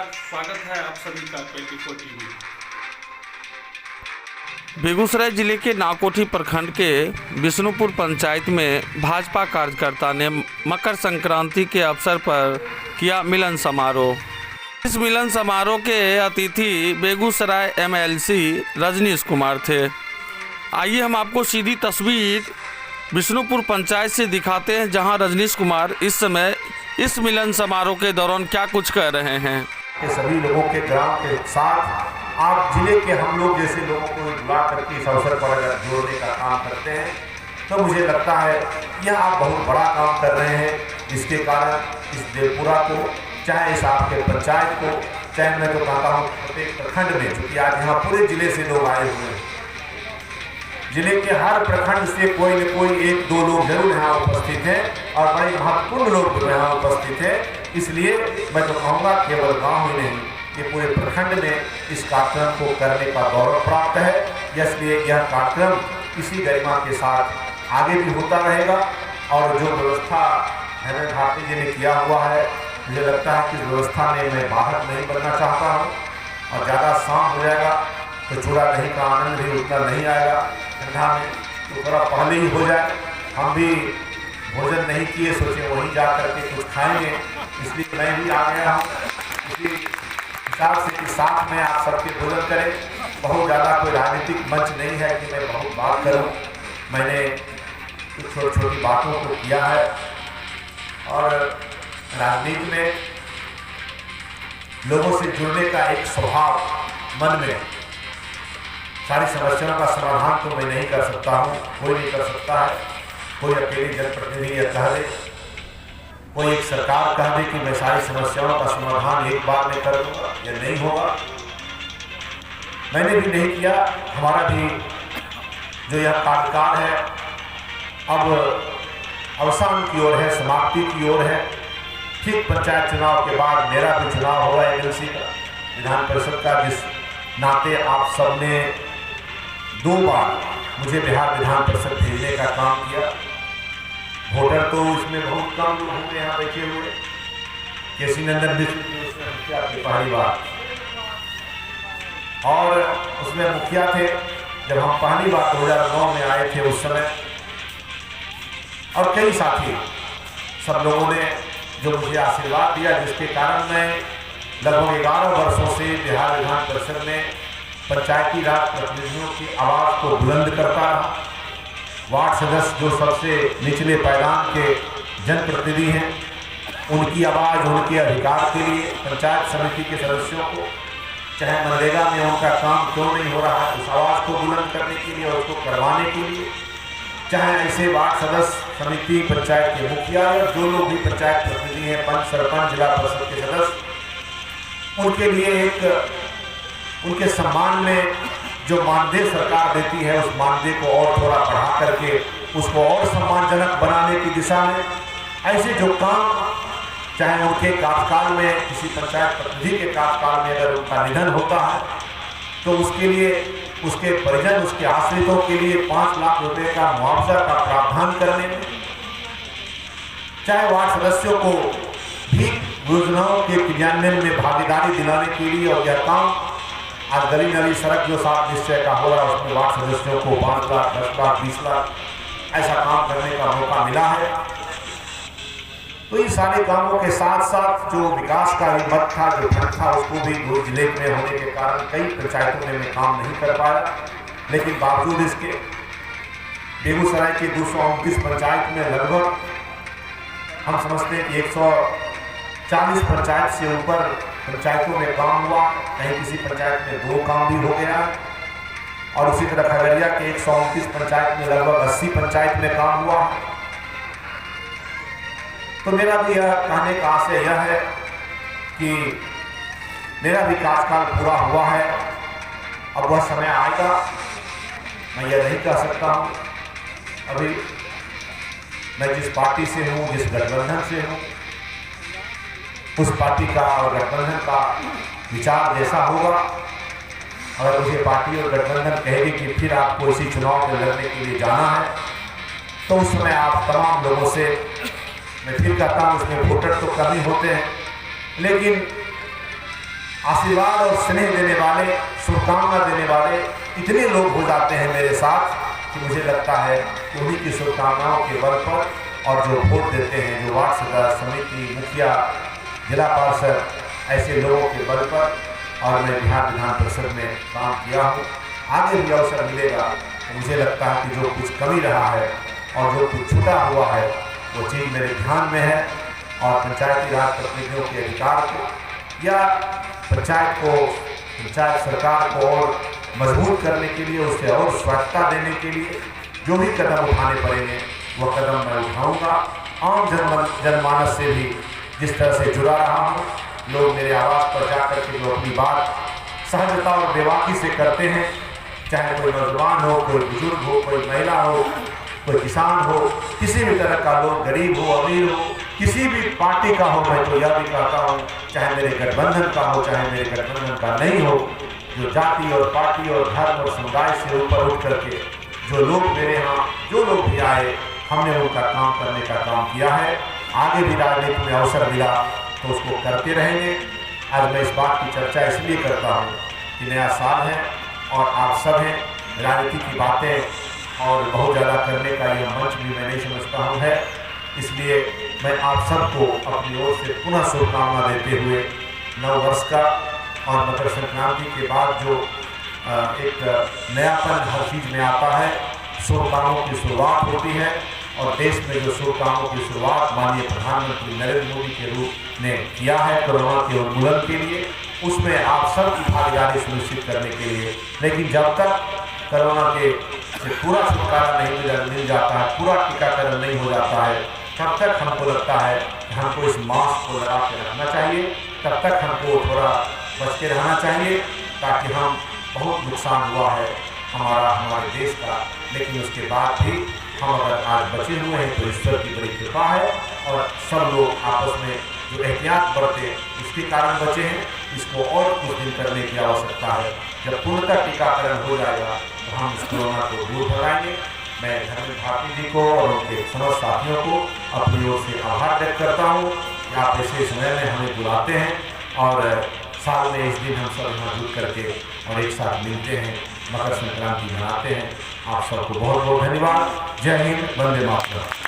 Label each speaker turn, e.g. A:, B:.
A: स्वागत है आप सभी का 24 टीवी।
B: बेगूसराय जिले के नाकोठी प्रखंड के विष्णुपुर पंचायत में भाजपा कार्यकर्ता ने मकर संक्रांति के अवसर पर किया मिलन समारोह। इस मिलन समारोह के अतिथि बेगूसराय एमएलसी रजनीश कुमार थे। आइए हम आपको सीधी तस्वीर विष्णुपुर पंचायत से दिखाते हैं, जहां रजनीश कुमार इस समय इस मिलन समारोह के दौरान क्या कुछ कह रहे हैं।
C: के सभी लोगों के ग्राम के साथ आप जिले के हम लोग जैसे लोगों को बुला करके इस अवसर पर अगर जोड़ने का काम करते हैं तो मुझे लगता है यह आप बहुत बड़ा काम कर रहे हैं, जिसके कारण इस देवपुरा को, चाहे इस आपके पंचायत को, चाहे मैं तो कहता हूँ प्रत्येक प्रखंड में, चूँकि आज यहाँ पूरे जिले से लोग आए हुए हैं, जिले के हर प्रखंड से कोई न कोई एक दो लोग जरूर यहाँ उपस्थित हैं और बड़े महत्वपूर्ण लोग यहाँ उपस्थित हैं। इसलिए मैं तो कहूँगा केवल गांव ही नहीं, ये पूरे प्रखंड में इस कार्यक्रम को करने का गौरव प्राप्त है। इसलिए यह कार्यक्रम इसी गरिमा के साथ आगे भी होता रहेगा और जो व्यवस्था हेमंत भारती जी ने किया हुआ है, मुझे लगता है कि इस व्यवस्था में मैं बाहर नहीं बनना चाहता हूँ और ज़्यादा शाम हो जाएगा तो चूड़ा दही का आनंद भी उतना नहीं आएगा ठंडा में, तो थोड़ा पहले ही हो जाए। हम भी भोजन नहीं किए, सोचे वहीं जा करके कुछ खाएंगे, इसलिए मैं भी आ गया हूँ इसी हिसाब से कि साथ में आप सबके भोजन करें। बहुत ज़्यादा कोई राजनीतिक मंच नहीं है कि मैं बहुत बात करूँ, मैंने कुछ छोटी छोटी बातों को किया है और राजनीति में लोगों से जुड़ने का एक स्वभाव मन में, सारी समस्याओं का समाधान तो मैं नहीं कर सकता हूँ, कोई नहीं कर सकता है। कोई अकेले जनप्रतिनिधि यह कह दे, कोई एक सरकार कह दे कि मैं सारी समस्याओं का समाधान एक बार में कर दूंगा, यह नहीं होगा। मैंने भी नहीं किया, हमारा भी जो यह कार्यकाल है अब अवसान की ओर है, समाप्ति की ओर है। ठीक पंचायत चुनाव के बाद मेरा भी चुनाव हुआ एमएलसी का, विधान परिषद का, जिस नाते आप सबने 2 बार मुझे बिहार विधान परिषद भेजने का काम किया। वोटर तो इसमें बहुत कम लोग होंगे यहाँ बैठे हुए, केसी नंदन मिश्र की उसमें मुखिया थे पहली बार, और उसमें मुखिया थे जब हम पहली बार 2009 में आए थे उस समय, और कई साथी सब लोगों ने जो मुझे आशीर्वाद दिया, जिसके कारण मैं लगभग 11 वर्षों से बिहार विधान परिषद में पंचायती राज प्रतिनिधियों की आवाज़ को बुलंद करता रहा। वार्ड सदस्य जो सबसे निचले पायदान के जनप्रतिनिधि हैं, उनकी आवाज़, उनके अधिकार के लिए पंचायत समिति के सदस्यों को, चाहे मनरेगा में उनका काम क्यों नहीं हो रहा है, उस आवाज़ को बुलंद करने के लिए और उसको करवाने के लिए, चाहे ऐसे वार्ड सदस्य, समिति, पंचायत के मुखिया या जो लोग भी पंचायत प्रतिनिधि हैं, पंच, सरपंच, जिला परिषद के सदस्य, उनके लिए एक उनके सम्मान में जो मानदेय सरकार देती है, उस मानदेय को और थोड़ा बढ़ा करके उसको और सम्मानजनक बनाने की दिशा में ऐसे जो काम, चाहे उनके कार्यकाल में, किसी पंचायत प्रतिनिधि के कार्यकाल में अगर उनका निधन होता है तो उसके लिए, उसके परिजन, उसके आश्रितों के लिए 5 लाख रुपए का मुआवजा का प्रावधान करने में, चाहे वार्ड सदस्यों को भी योजनाओं के क्रियान्वयन में भागीदारी दिलाने के लिए, और यह काम आज गली नली सड़क जो 7 निश्चय का हो रहा है उसमें वार्ड सदस्यों को 5 लाख, 10 लाख, 20 लाख ऐसा काम करने का मौका मिला है। तो इन सारे कामों के साथ साथ जो विकास का मत था, जो फंड था, उसको भी 2 जिले में होने के कारण कई पंचायतों में मैं काम नहीं कर पाया, लेकिन बावजूद इसके बेगूसराय के 229 पंचायत में लगभग हम समझते हैं कि 140 पंचायत से ऊपर पंचायतों में काम हुआ, कहीं किसी पंचायत में 2 काम भी हो गया, और उसी तरह खगड़िया के 129 पंचायत में लगभग 80 पंचायत में काम हुआ। तो मेरा भी यह कहने का आशय यह है कि मेरा भी कार्यकाल पूरा हुआ है, अब वह समय आएगा, मैं यह नहीं कह सकता हूँ अभी मैं जिस पार्टी से हूँ, जिस गठबंधन से हूँ, उस पार्टी का और गठबंधन का विचार जैसा होगा, अगर मुझे पार्टी और गठबंधन कहेगी कि फिर आपको इसी चुनाव में लड़ने के लिए जाना है, तो उस समय आप तमाम लोगों से, मैं फिर कहता हूँ उसमें वोटर तो कम ही होते हैं, लेकिन आशीर्वाद और स्नेह देने वाले, शुभकामना देने वाले इतने लोग हो जाते हैं मेरे साथ कि मुझे लगता है कि उन्हीं की शुभकामनाओं के बल पर और जो वोट देते हैं, जो वार्ड सदस्य, समिति, मुखिया, जिला पार्षद, ऐसे लोगों के बल पर और मैं बिहार विधान परिषद में काम किया हूँ। आगे भी अवसर मिलेगा तो मुझे लगता है कि जो कुछ कमी रहा है और जो कुछ छूटा हुआ है वो चीज़ मेरे ध्यान में है और पंचायती राज प्रतिनिधियों के अधिकार को या पंचायत सरकार को और मजबूत करने के लिए, उसे और स्वायत्तता देने के लिए जो भी कदम उठाने पड़ेंगे वह कदम मैं उठाऊंगा। आम जनमानस से भी जिस तरह से जुड़ा रहा हूँ, लोग मेरे आवास पर जाकर के जो अपनी बात सहजता और बेबाकी से करते हैं, चाहे कोई नौजवान हो, कोई बुजुर्ग हो, कोई महिला हो, कोई किसान हो, किसी भी तरह का लोग, गरीब हो, अमीर हो, किसी भी पार्टी का हो, मैं तो यह भी कहता हूँ चाहे मेरे गठबंधन का हो, चाहे मेरे गठबंधन का नहीं हो, जो जाति और पार्टी और धर्म और समुदाय से ऊपर उठ करके जो लोग मेरे यहाँ, जो लोग भी आए, हमने उनका काम करने का काम किया है। आगे भी राजनीति में अवसर मिला तो उसको करते रहेंगे। आज मैं इस बात की चर्चा इसलिए करता हूँ कि नया साल है और आप सब हैं, राजनीति की बातें और बहुत ज़्यादा करने का यह मंच भी मैं नहीं समझता हूँ है। इसलिए मैं आप सबको अपनी ओर से पुनः शुभकामना देते हुए नव वर्ष का और मकर संक्रांति के बाद जो एक नयापन हर चीज़ में आता है, शुभ कामों की शुरुआत होती है और देश में जो शुभ कामों की शुरुआत माननीय प्रधानमंत्री नरेंद्र मोदी के रूप में किया है कोरोना के उन्मूलन के लिए, उसमें आप सबकी भागीदारी सुनिश्चित करने के लिए। लेकिन जब तक कोरोना के से पूरा छुटकारा नहीं मिल जाता है, पूरा टीकाकरण नहीं हो जाता है, तब तक हमको लगता है कि हमको इस मास्क को लगा के रखना चाहिए, तब तक हमको थोड़ा बच के रहना चाहिए, ताकि हम बहुत नुकसान हुआ है हमारे देश का, लेकिन उसके बाद भी हम अगर आज बचे हुए हैं तो ईश्वर की बड़ी कृपा है और सब लोग आपस में जो एहतियात बरते उसके कारण बचे हैं। इसको और कुछ दिन करने की आवश्यकता है। जब पूर्णतः टीकाकरण हो जाएगा तो हम इस कोरोना को दूर भगाएंगे। मैं धर्मेंद्र भारती जी को और उनके समस्त साथियों को अपनी ओर से आभार व्यक्त करता हूँ कि आप ऐसे समय में हमें बुलाते हैं और साल में इस दिन हम सब यहाँ जुट करके और एक साथ मिलते हैं, मकर संक्रांति मनाते हैं। आप सबको बहुत बहुत धन्यवाद। जय हिंद, वंदे मातरम।